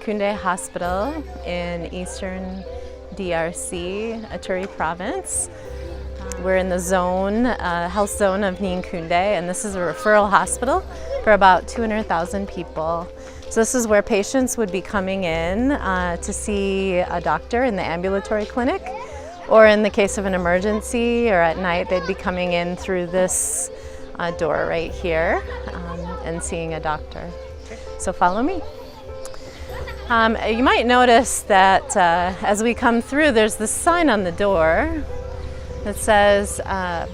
Nyankunde Hospital in eastern DRC, Ituri province. We're in the zone, health zone of Nyankunde, and this is a referral hospital for about 200,000 people. So this is where patients would be coming in to see a doctor in the ambulatory clinic, or in the case of an emergency or at night, they'd be coming in through this door right here and seeing a doctor. So follow me. You might notice that as we come through, there's this sign on the door that says, a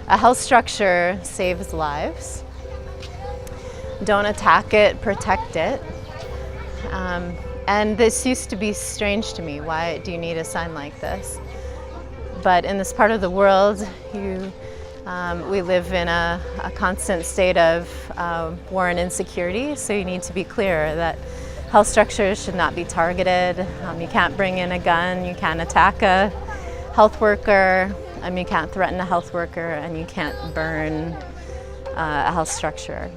health structure saves lives. Don't attack it, protect it. And this used to be strange to me. Why do you need a sign like this? But in this part of the world, we live in a constant state of war and insecurity, so you need to be clear that health structures should not be targeted. You can't bring in a gun, you can't attack a health worker, you can't threaten a health worker, and you can't burn a health structure.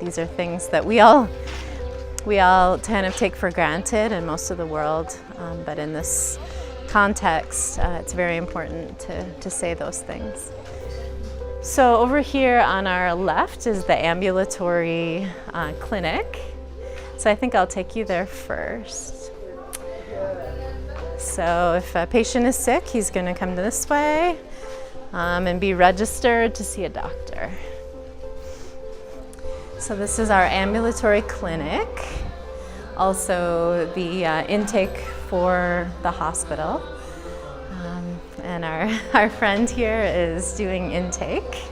These are things that we all kind of take for granted in most of the world, but in this context, it's very important to say those things. So over here on our left is the ambulatory clinic. So I think I'll take you there first. So if a patient is sick, he's going to come this way and be registered to see a doctor. So this is our ambulatory clinic, also the intake for the hospital. And our friend here is doing intake.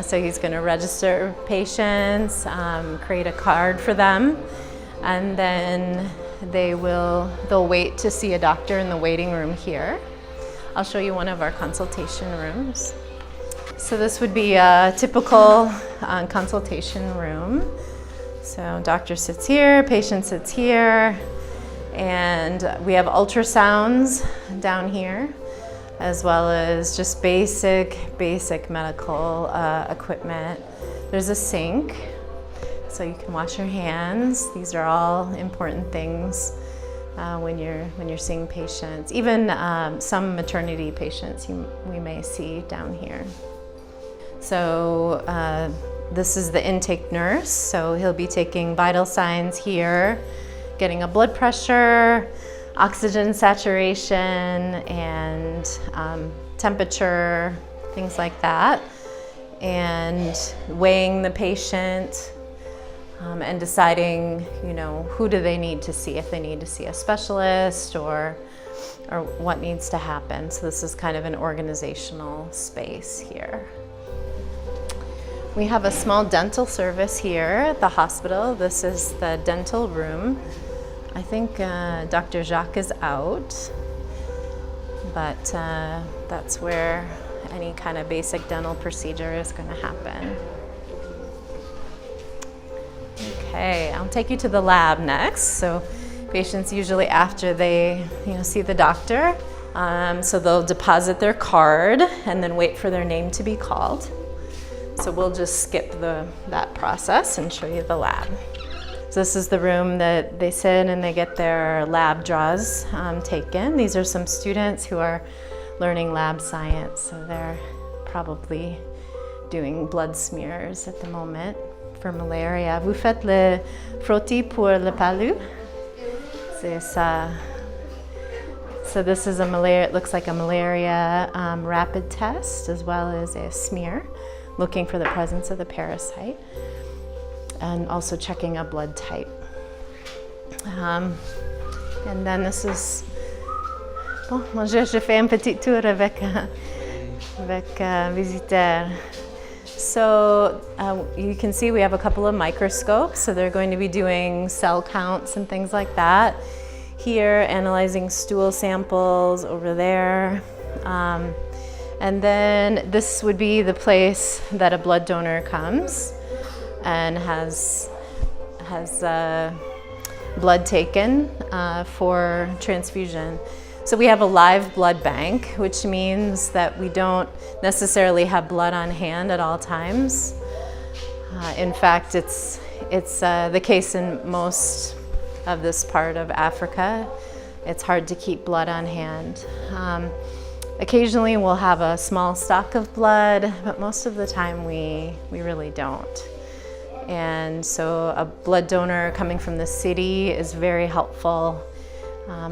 So he's going to register patients, create a card for them, and then they'll wait to see a doctor in the waiting room here. I'll show you one of our consultation rooms. So this would be a typical consultation room. So doctor sits here, patient sits here, and we have ultrasounds down here, as well as just basic medical equipment. There's a sink, so you can wash your hands. These are all important things when you're seeing patients. Even some maternity patients we may see down here. So this is the intake nurse. So he'll be taking vital signs here, getting a blood pressure, oxygen saturation, and temperature, things like that, and weighing the patient and deciding, who do they need to see, if they need to see a specialist or what needs to happen. So this is kind of an organizational space here. We have a small dental service here at the hospital. This is the dental room. I think Dr. Jacques is out, but that's where any kind of basic dental procedure is going to happen. Okay, I'll take you to the lab next. So patients usually after they see the doctor, so they'll deposit their card and then wait for their name to be called. So we'll just skip that process and show you the lab. So this is the room that they sit and they get their lab draws taken. These are some students who are learning lab science, so they're probably doing blood smears at the moment for malaria. Vous faites le frottis pour le palu? C'est ça. So this is it looks like a malaria rapid test, as well as a smear, looking for the presence of the parasite, and also checking a blood type. And then this is, je fais un petit tour avec visiteur. So you can see we have a couple of microscopes, so they're going to be doing cell counts and things like that. Here, analyzing stool samples over there. And then this would be the place that a blood donor comes and has blood taken for transfusion. So we have a live blood bank, which means that we don't necessarily have blood on hand at all times. In fact, it's the case in most of this part of Africa. It's hard to keep blood on hand. Occasionally we'll have a small stock of blood, but most of the time we really don't. And so a blood donor coming from the city is very helpful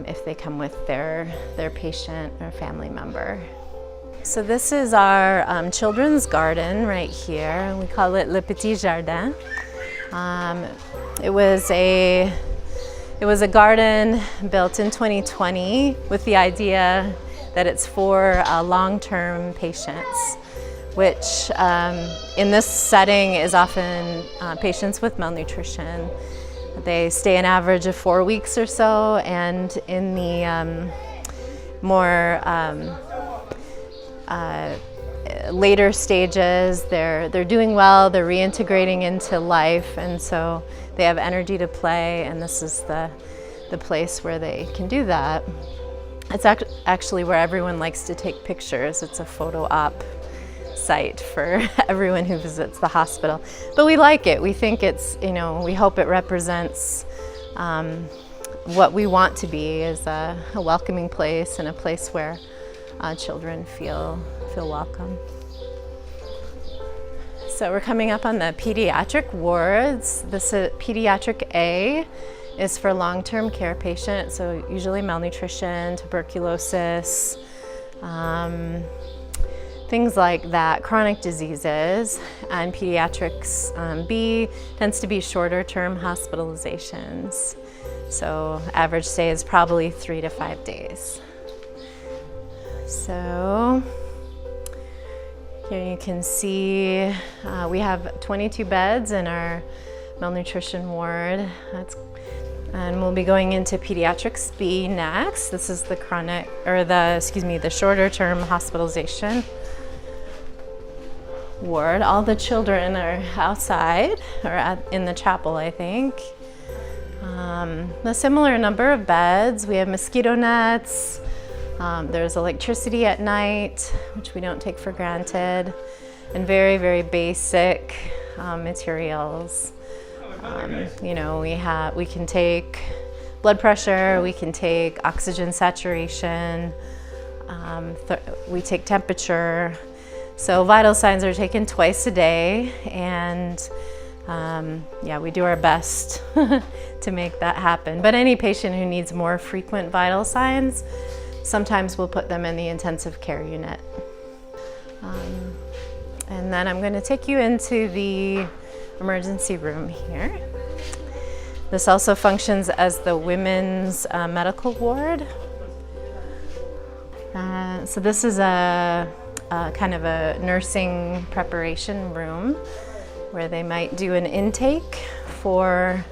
if they come with their patient or family member. So this is our children's garden right here. We call it Le Petit Jardin. It was a garden built in 2020 with the idea that it's for long-term patients, which in this setting is often patients with malnutrition. They stay an average of 4 weeks or so, and in the more later stages, they're doing well, they're reintegrating into life, and so they have energy to play, and this is the place where they can do that. It's actually where everyone likes to take pictures. It's a photo op site for everyone who visits the hospital. But we like it. We think it's, we hope it represents what we want to be, is a welcoming place and a place where children feel welcome. So we're coming up on the pediatric wards. This is Pediatric A is for long-term care patients, so usually malnutrition, tuberculosis, things like that, chronic diseases. And pediatrics B tends to be shorter-term hospitalizations. So average stay is probably 3 to 5 days. So here you can see we have 22 beds in our malnutrition ward. And we'll be going into Pediatrics B next. This is the the shorter term hospitalization ward. All the children are outside, or in the chapel, I think. A similar number of beds. We have mosquito nets. There's electricity at night, which we don't take for granted, and very, very basic materials. We can take blood pressure, we can take oxygen saturation, we take temperature. So vital signs are taken twice a day, and we do our best to make that happen. But any patient who needs more frequent vital signs, sometimes we'll put them in the intensive care unit. And then I'm going to take you into the emergency room here. This also functions as the women's medical ward. So this is a kind of a nursing preparation room where they might do an intake for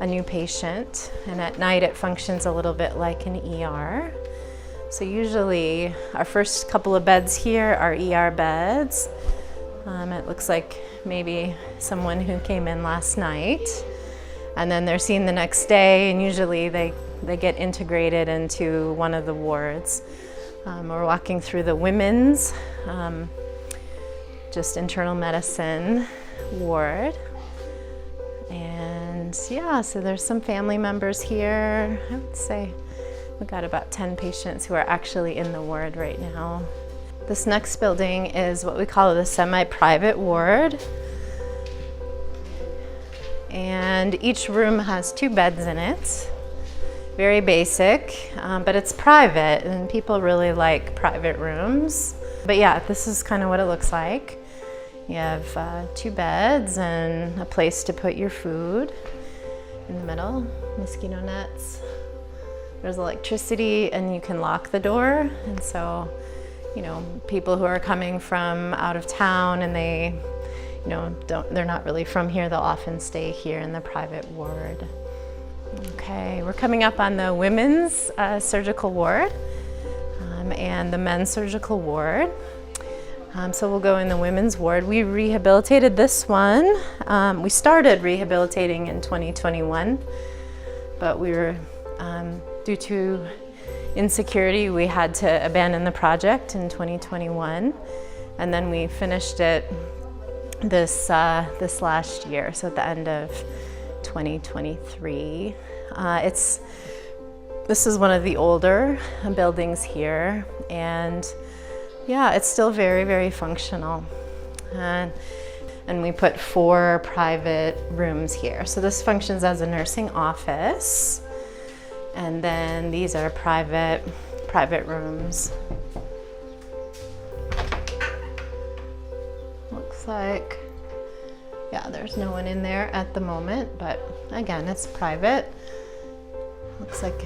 a new patient, and at night it functions a little bit like an ER. So usually our first couple of beds here are ER beds. It looks like maybe someone who came in last night, and then they're seen the next day, and usually they get integrated into one of the wards. We're walking through the women's, just internal medicine ward. And so there's some family members here. I would say we've got about 10 patients who are actually in the ward right now. This next building is what we call the semi-private ward. And each room has 2 beds in it. Very basic, but it's private, and people really like private rooms. But this is kind of what it looks like. You have 2 beds and a place to put your food in the middle, mosquito nets. There's electricity, and you can lock the door, and so people who are coming from out of town and they're not really from here, they'll often stay here in the private ward. Okay, we're coming up on the women's surgical ward and the men's surgical ward. So we'll go in the women's ward. We rehabilitated this one. We started rehabilitating in 2021, but we were, due to insecurity, we had to abandon the project in 2021, and then we finished it this last year, so at the end of 2023. This is one of the older buildings here, and yeah, it's still very, very functional. And we put 4 private rooms here. So this functions as a nursing office, and then these are private rooms. Looks like, yeah, there's no one in there at the moment, but again, it's private. Looks like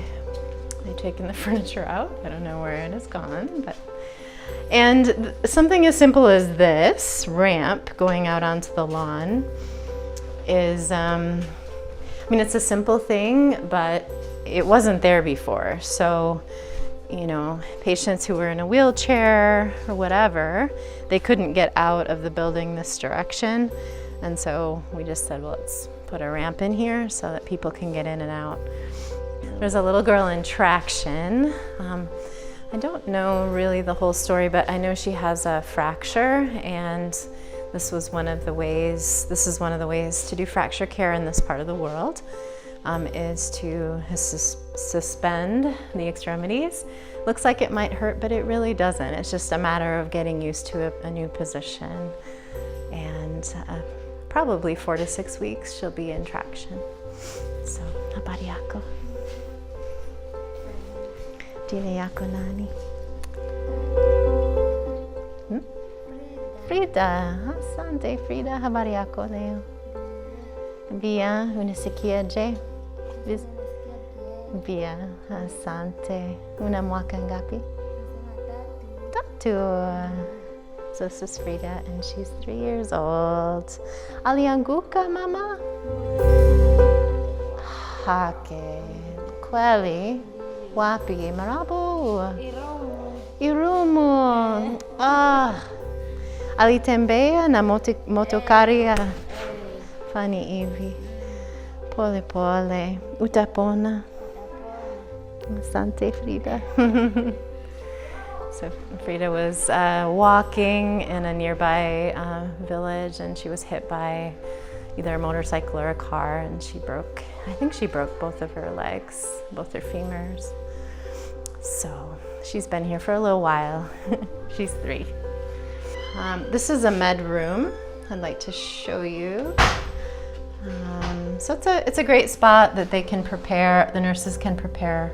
they've taken the furniture out. I don't know where it has gone, but. And something as simple as this ramp going out onto the lawn is, I mean, it's a simple thing, but it wasn't there before. So, you know, patients who were in a wheelchair or whatever, they couldn't get out of the building this direction. And so we just said, well, let's put a ramp in here so that people can get in and out. There's a little girl in traction. I don't know really the whole story, but I know she has a fracture, and this is one of the ways to do fracture care in this part of the world, is to suspend the extremities. Looks like it might hurt, but it really doesn't. It's just a matter of getting used to a new position, and probably 4 to 6 weeks she'll be in traction. So, habari yako? Jina yako nani? Frida. Asante Frida. Habari yako leo? Bien. Unasikia je? Bien. Asante. Una mwaka ngapi? 3. So this is Frida, and she's 3 years old. Alianguka mama? Hake. Kweli. Wapi? Marabo? Irumu. Alitembea na motokari ya fani hivi. Pole pole. Utapona. Asante Frida. So Frida was walking in a nearby village, and she was hit by either a motorcycle or a car, and I think she broke both of her legs, both her femurs. So she's been here for a little while. She's 3. This is a med room I'd like to show you. So it's a great spot that the nurses can prepare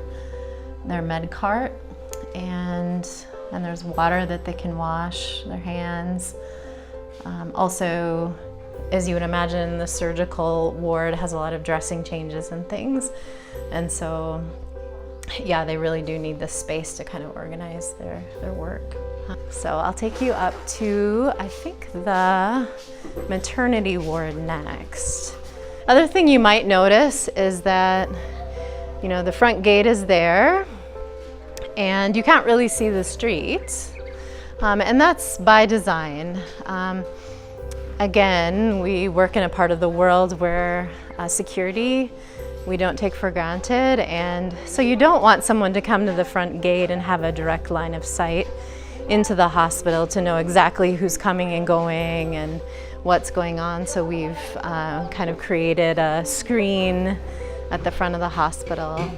their med cart, and there's water that they can wash their hands. Also, as you would imagine, the surgical ward has a lot of dressing changes and things. And so, yeah, they really do need this space to kind of organize their work. So I'll take you up to, I think, the maternity ward next. Other thing you might notice is that, you know, the front gate is there, and you can't really see the street. And that's by design. Again, we work in a part of the world where security we don't take for granted, and so you don't want someone to come to the front gate and have a direct line of sight into the hospital to know exactly who's coming and going and what's going on. So we've kind of created a screen at the front of the hospital,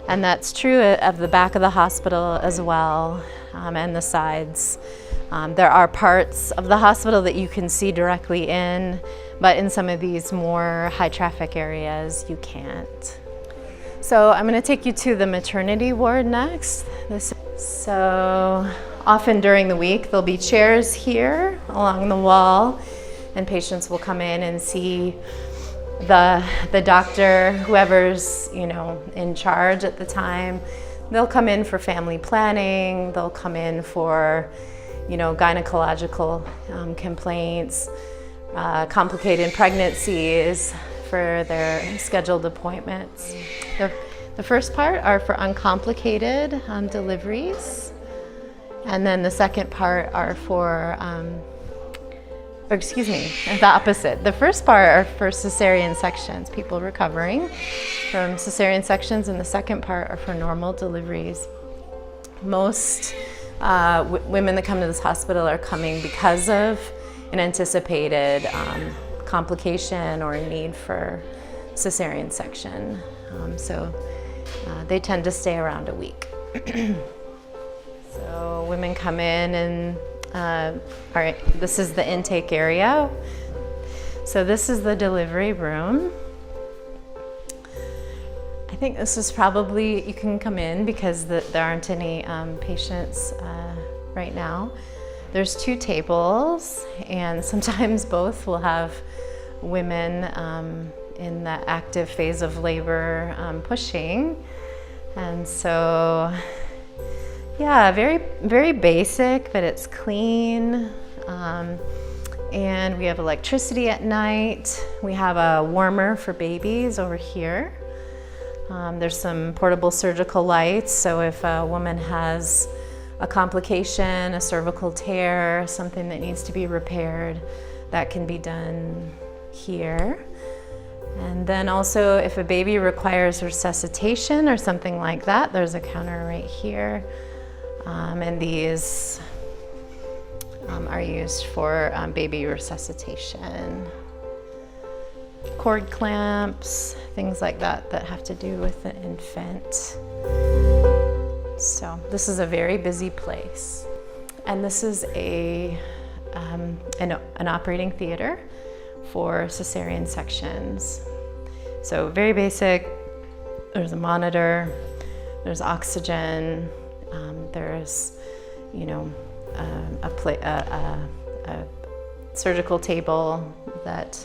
and that's true of the back of the hospital as well, and the sides. There are parts of the hospital that you can see directly in, but in some of these more high traffic areas, you can't. So I'm going to take you to the maternity ward next. So often during the week, there'll be chairs here along the wall, and patients will come in and see the doctor, whoever's, you know, in charge at the time. They'll come in for family planning. They'll come in for, you know, gynecological complaints, complicated pregnancies, for their scheduled appointments. The first part are for uncomplicated deliveries, and then the second part are for, the opposite. The first part are for cesarean sections, people recovering from cesarean sections, and the second part are for normal deliveries. Most women that come to this hospital are coming because of an anticipated complication or a need for cesarean section. So they tend to stay around a week. So women come in and, all right, this is the intake area. So this is the delivery room. I think this is probably, you can come in because there aren't any patients right now. There's 2 tables, and sometimes both will have women in the active phase of labor pushing. And so, yeah, very, very basic, but it's clean. And we have electricity at night. We have a warmer for babies over here. There's some portable surgical lights, so if a woman has a complication, a cervical tear, something that needs to be repaired, that can be done here. And then also if a baby requires resuscitation or something like that, there's a counter right here. And these are used for baby resuscitation. Cord clamps, things like that that have to do with the infant. So this is a very busy place. And this is an operating theater for cesarean sections. So very basic. There's a monitor, there's oxygen, there's, you know, a surgical table that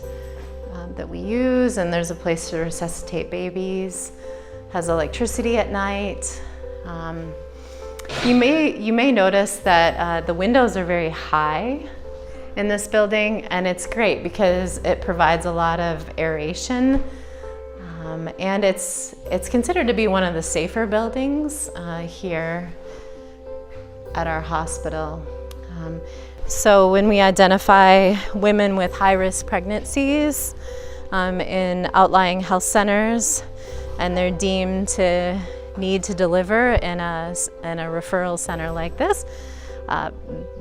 we use, and there's a place to resuscitate babies. Has electricity at night. You may notice that the windows are very high in this building, and it's great because it provides a lot of aeration, and it's considered to be one of the safer buildings here at our hospital. So when we identify women with high-risk pregnancies in outlying health centers, and they're deemed to need to deliver in a referral center like this,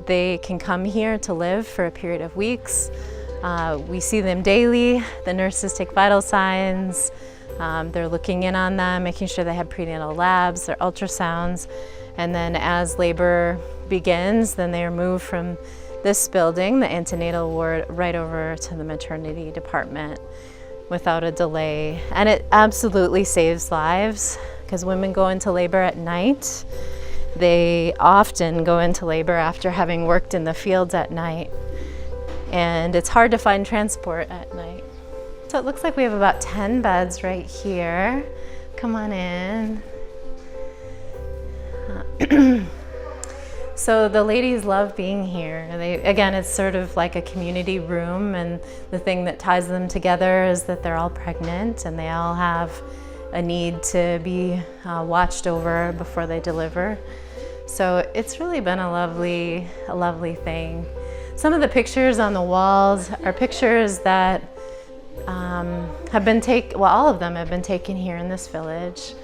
they can come here to live for a period of weeks. We see them daily. The nurses take vital signs. They're looking in on them, making sure they have prenatal labs, their ultrasounds, and then as labor begins, then they are moved from this building, the antenatal ward, right over to the maternity department without a delay. And it absolutely saves lives, because women go into labor at night. They often go into labor after having worked in the fields at night, and it's hard to find transport at night. So it looks like we have about 10 beds right here. Come on in. So the ladies love being here. Again, it's sort of like a community room, and the thing that ties them together is that they're all pregnant and they all have a need to be watched over before they deliver. So it's really been a lovely thing. Some of the pictures on the walls are pictures that have been taken, well, all of them have been taken here in this village.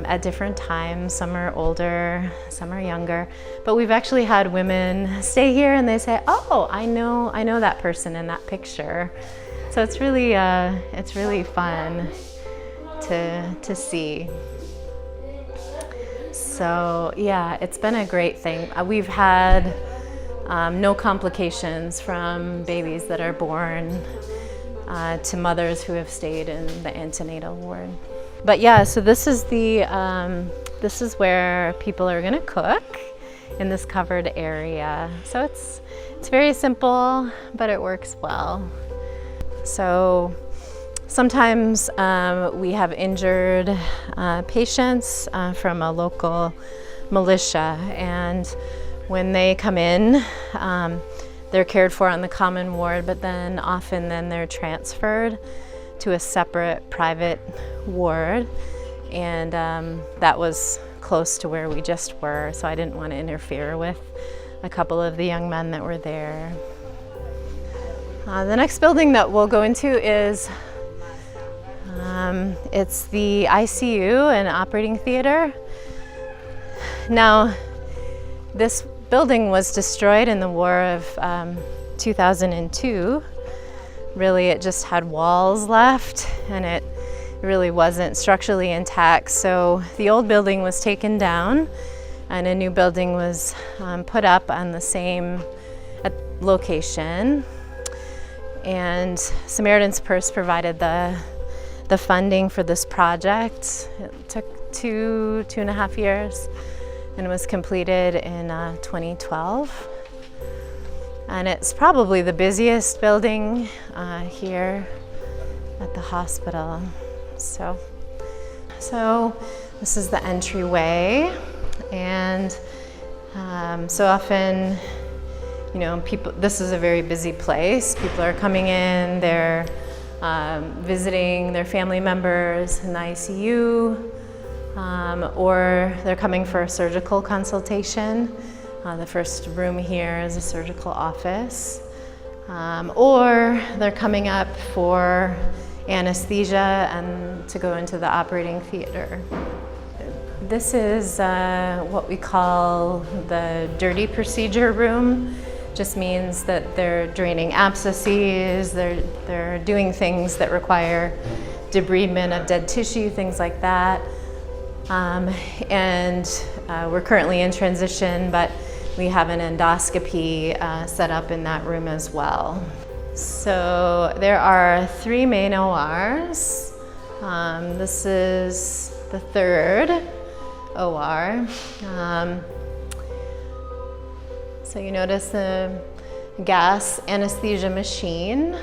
At different times. Some are older, some are younger, but we've actually had women stay here and they say, "Oh, I know that person in that picture." So it's really fun to see. So yeah, it's been a great thing. We've had no complications from babies that are born to mothers who have stayed in the antenatal ward. But yeah, so this is this is where people are going to cook in this covered area. So it's very simple, but it works well. So sometimes we have injured patients from a local militia, and when they come in, they're cared for on the common ward, but then often they're transferred to a separate private ward, and that was close to where we just were, so I didn't want to interfere with a couple of the young men that were there. The next building that we'll go into is it's the ICU and operating theater. Now, this building was destroyed in the war of 2002. really it just had walls left, and it really wasn't structurally intact. So the old building was taken down and a new building was put up on the same location. And Samaritan's Purse provided the funding for this project. It took two and a half years and was completed in 2012. And it's probably the busiest building here at the hospital. So this is the entryway, and so often, you know, this is a very busy place. People are coming in, they're visiting their family members in the ICU, or they're coming for a surgical consultation. The first room here is a surgical office, or they're coming up for anesthesia and to go into the operating theater. This is what we call the dirty procedure room. Just means that they're draining abscesses, they're doing things that require debridement of dead tissue, things like that. And we're currently in transition, but we have an endoscopy set up in that room as well. So there are 3 main ORs. This is the 3rd OR. So you notice the gas anesthesia machine,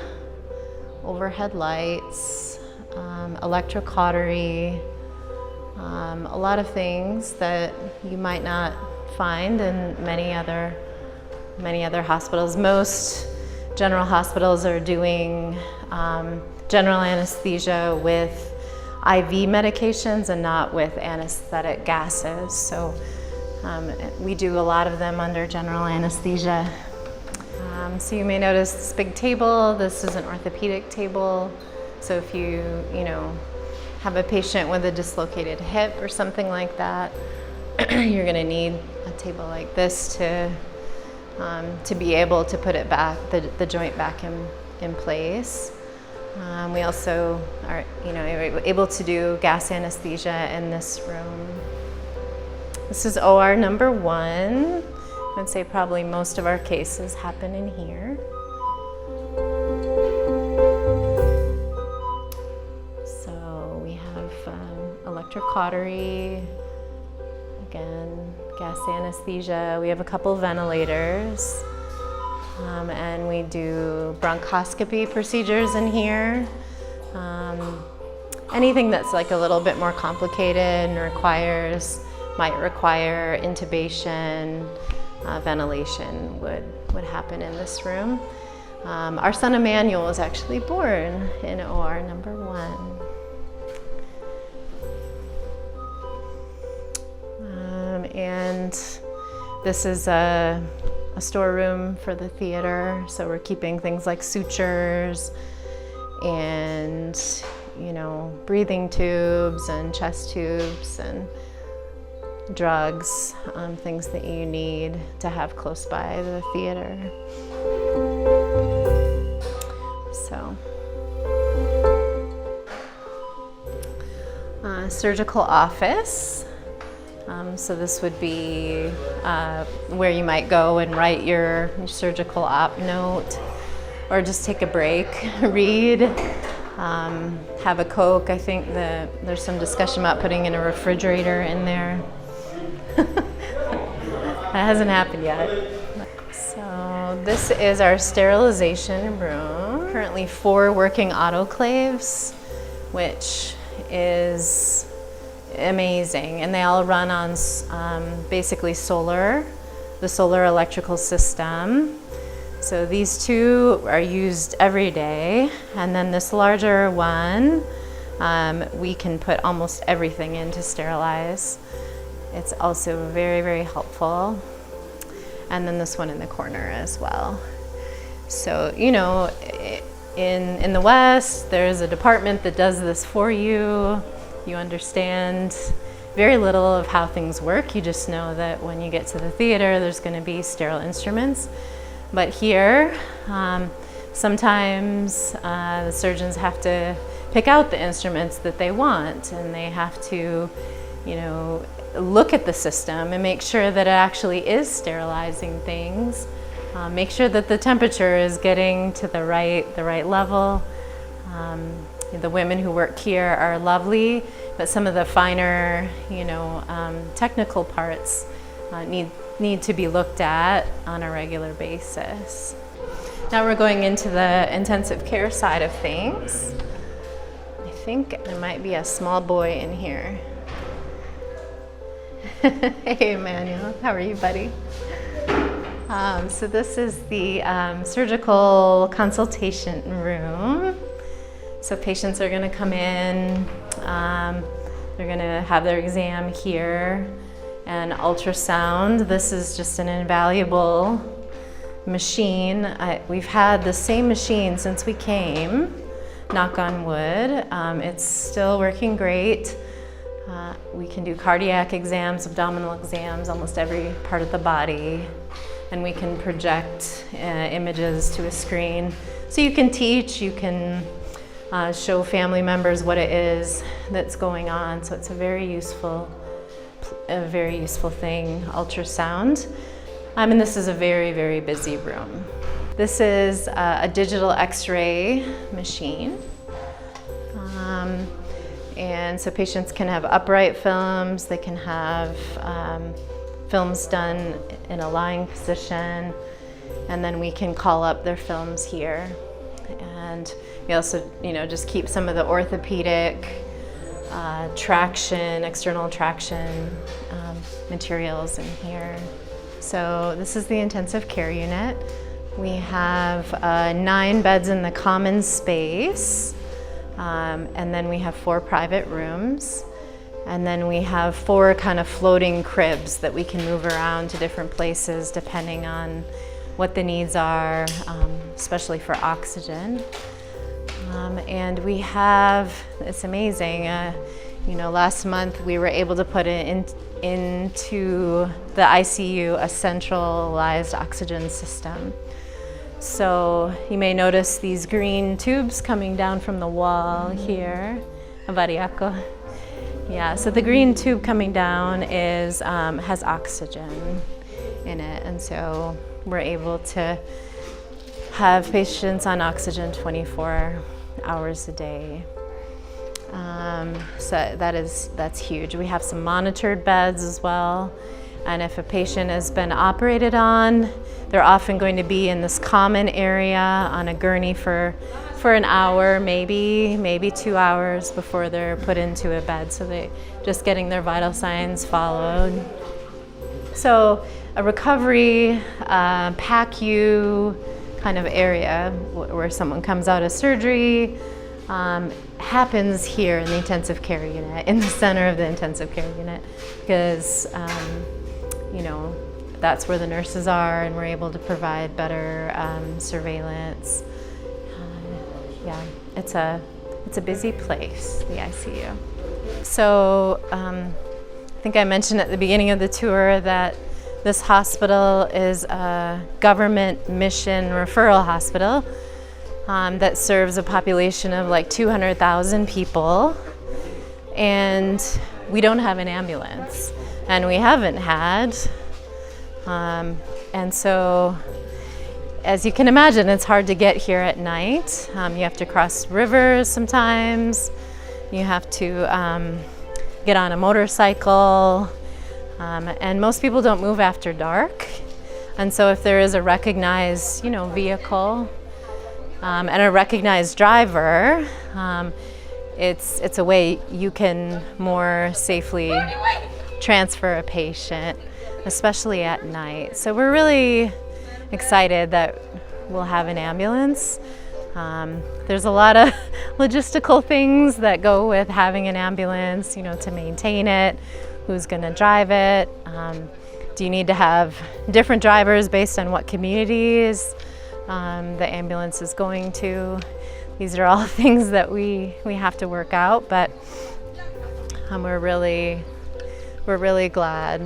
overhead lights, electrocautery, a lot of things that you might not find in many other hospitals. Most general hospitals are doing general anesthesia with IV medications and not with anesthetic gases. So we do a lot of them under general anesthesia. So you may notice this big table. This is an orthopedic table. So if you have a patient with a dislocated hip or something like that, you're going to need a table like this to be able to put it back, the joint back in place. We also are able to do gas anesthesia in this room. This is OR number 1. I'd say probably most of our cases happen in here. So we have electrocautery, again, gas anesthesia. We have a couple ventilators, and we do bronchoscopy procedures in here. Anything that's like a little bit more complicated and might require intubation, ventilation would happen in this room. Our son Emmanuel was actually born in OR number 1. And this is a storeroom for the theater, so we're keeping things like sutures and breathing tubes and chest tubes and drugs, things that you need to have close by the theater. So, surgical office. So this would be where you might go and write your surgical op note, or just take a break, read, have a Coke. I think there's some discussion about putting in a refrigerator in there. That hasn't happened yet. So this is our sterilization room. Currently 4 working autoclaves, which is amazing, and they all run on basically the solar electrical system. So these 2 are used every day, and then this larger one, we can put almost everything in to sterilize. It's also very, very helpful. And then this one in the corner as well. So, in the West, there's a department that does this for you. You understand very little of how things work. You just know that when you get to the theater, there's going to be sterile instruments. But here, sometimes the surgeons have to pick out the instruments that they want, and they have to, look at the system and make sure that it actually is sterilizing things. Make sure that the temperature is getting to the right level. The women who work here are lovely, but some of the finer, technical parts need to be looked at on a regular basis. Now we're going into the intensive care side of things. I think there might be a small boy in here. Hey, Emmanuel, how are you, buddy? So this is the surgical consultation room. So patients are going to come in, they're going to have their exam here, and ultrasound. This is just an invaluable machine. We've had the same machine since we came, knock on wood. It's still working great. We can do cardiac exams, abdominal exams, almost every part of the body. And we can project images to a screen. So you can teach, you can show family members what it is that's going on. So it's a very useful thing, ultrasound. And this is a very, very busy room. This is a digital X-ray machine. And so patients can have upright films, they can have films done in a lying position, and then we can call up their films here. And we also, just keep some of the orthopedic traction, external traction materials in here. So this is the intensive care unit. We have 9 beds in the common space, and then we have 4 private rooms. And then we have 4 kind of floating cribs that we can move around to different places depending on what the needs are, especially for oxygen. And we have, it's amazing, last month we were able to put into the ICU a centralized oxygen system. So you may notice these green tubes coming down from the wall here. Avariako. Yeah, so the green tube coming down has oxygen in it, and so we're able to have patients on oxygen 24 hours a day. So that's huge. We have some monitored beds as well, and if a patient has been operated on, they're often going to be in this common area on a gurney for an hour, maybe 2 hours before they're put into a bed. So they just getting their vital signs followed. So a recovery PACU kind of area where someone comes out of surgery happens here in the intensive care unit, in the center of the intensive care unit, because that's where the nurses are, and we're able to provide better surveillance. Yeah, it's a busy place, the ICU. So I think I mentioned at the beginning of the tour that this hospital is a government mission referral hospital that serves a population of like 200,000 people, and we don't have an ambulance, and we haven't had. And so, as you can imagine, it's hard to get here at night. You have to cross rivers sometimes. You have to get on a motorcycle. And most people don't move after dark. And so if there is a recognized, vehicle and a recognized driver, it's a way you can more safely transfer a patient, especially at night. So we're really excited that we'll have an ambulance. There's a lot of logistical things that go with having an ambulance, to maintain it, who's going to drive it. Do you need to have different drivers based on what communities the ambulance is going to? These are all things that we have to work out, but we're really glad.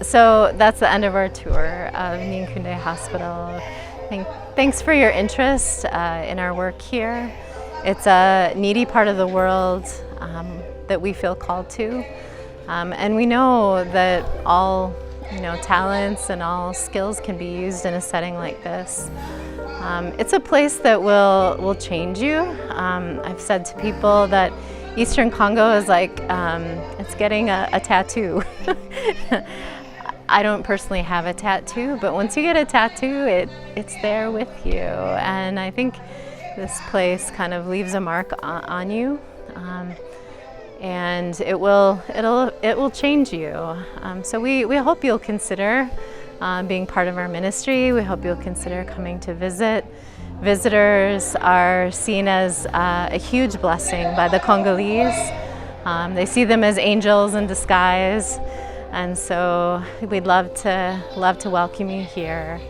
So that's the end of our tour of Nyankunde Hospital. Thanks for your interest in our work here. It's a needy part of the world that we feel called to, and we know that all talents and all skills can be used in a setting like this. It's a place that will change you. I've said to people that Eastern Congo is like it's getting a tattoo. I don't personally have a tattoo, but once you get a tattoo, it's there with you. And I think this place kind of leaves a mark on you, and it will change you. So we hope you'll consider being part of our ministry. We hope you'll consider coming to visit. Visitors are seen as a huge blessing by the Congolese. They see them as angels in disguise. And so we'd love to welcome you here.